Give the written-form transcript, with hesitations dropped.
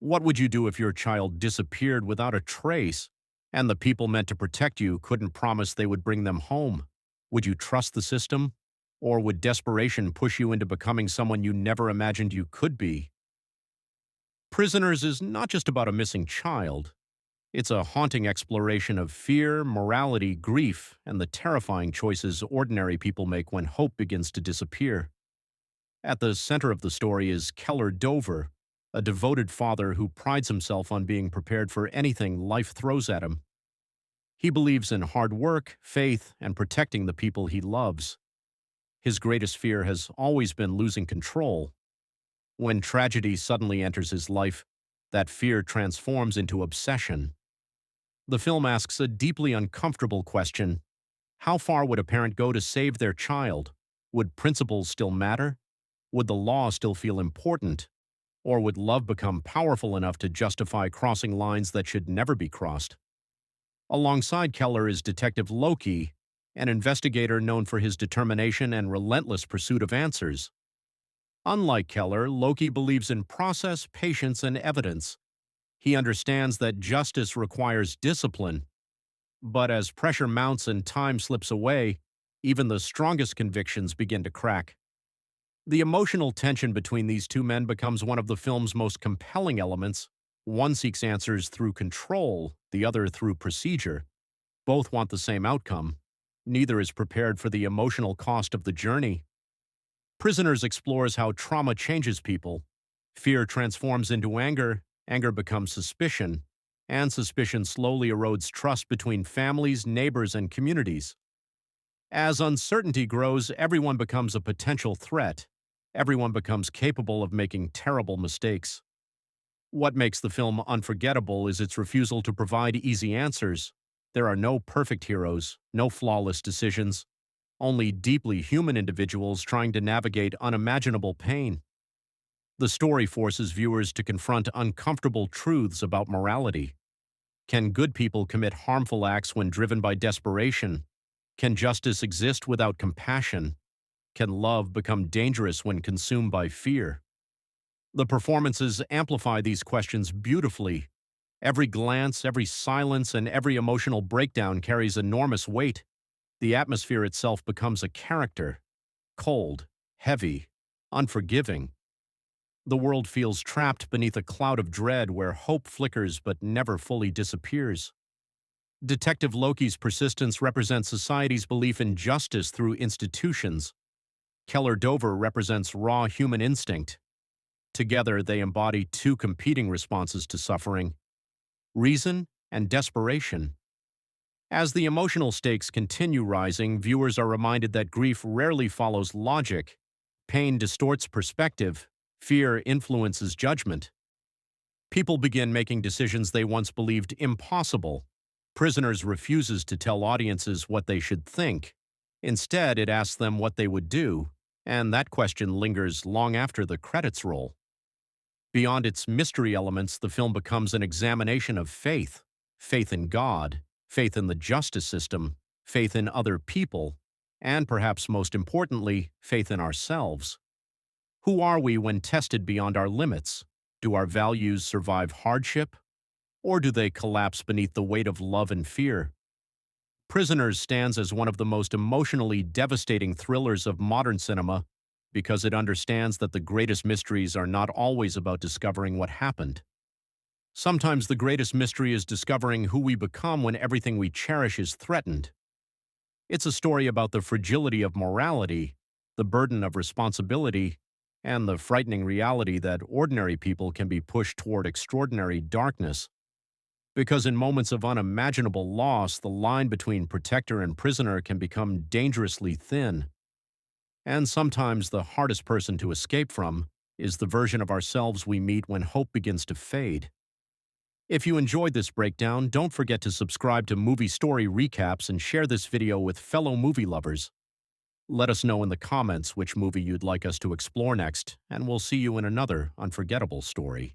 What would you do if your child disappeared without a trace and the people meant to protect you couldn't promise they would bring them home? Would you trust the system? Or would desperation push you into becoming someone you never imagined you could be? Prisoners is not just about a missing child. It's a haunting exploration of fear, morality, grief, and the terrifying choices ordinary people make when hope begins to disappear. At the center of the story is Keller Dover, a devoted father who prides himself on being prepared for anything life throws at him. He believes in hard work, faith, and protecting the people he loves. His greatest fear has always been losing control. When tragedy suddenly enters his life, that fear transforms into obsession. The film asks a deeply uncomfortable question. How far would a parent go to save their child? Would principles still matter? Would the law still feel important? Or would love become powerful enough to justify crossing lines that should never be crossed? Alongside Keller is Detective Loki, an investigator known for his determination and relentless pursuit of answers. Unlike Keller, Loki believes in process, patience, and evidence. He understands that justice requires discipline, but as pressure mounts and time slips away, even the strongest convictions begin to crack. The emotional tension between these two men becomes one of the film's most compelling elements. One seeks answers through control, the other through procedure. Both want the same outcome. Neither is prepared for the emotional cost of the journey. Prisoners explores how trauma changes people. Fear transforms into anger, anger becomes suspicion, and suspicion slowly erodes trust between families, neighbors, and communities. As uncertainty grows, everyone becomes a potential threat. Everyone becomes capable of making terrible mistakes. What makes the film unforgettable is its refusal to provide easy answers. There are no perfect heroes, no flawless decisions, only deeply human individuals trying to navigate unimaginable pain. The story forces viewers to confront uncomfortable truths about morality. Can good people commit harmful acts when driven by desperation? Can justice exist without compassion? Can love become dangerous when consumed by fear? The performances amplify these questions beautifully. Every glance, every silence, and every emotional breakdown carries enormous weight. The atmosphere itself becomes a character, cold, heavy, unforgiving. The world feels trapped beneath a cloud of dread where hope flickers but never fully disappears. Detective Loki's persistence represents society's belief in justice through institutions. Keller Dover represents raw human instinct. Together, they embody two competing responses to suffering: reason and desperation. As the emotional stakes continue rising, viewers are reminded that grief rarely follows logic. Pain distorts perspective. Fear influences judgment. People begin making decisions they once believed impossible. Prisoners refuses to tell audiences what they should think. Instead, it asks them what they would do, and that question lingers long after the credits roll. Beyond its mystery elements, the film becomes an examination of faith: faith in God, faith in the justice system, faith in other people, and perhaps most importantly, faith in ourselves. Who are we when tested beyond our limits? Do our values survive hardship, or do they collapse beneath the weight of love and fear? Prisoners stands as one of the most emotionally devastating thrillers of modern cinema because it understands that the greatest mysteries are not always about discovering what happened. Sometimes the greatest mystery is discovering who we become when everything we cherish is threatened. It's a story about the fragility of morality, the burden of responsibility, and the frightening reality that ordinary people can be pushed toward extraordinary darkness. Because in moments of unimaginable loss, the line between protector and prisoner can become dangerously thin. And sometimes the hardest person to escape from is the version of ourselves we meet when hope begins to fade. If you enjoyed this breakdown, don't forget to subscribe to Movie Story Recaps and share this video with fellow movie lovers. Let us know in the comments which movie you'd like us to explore next, and we'll see you in another unforgettable story.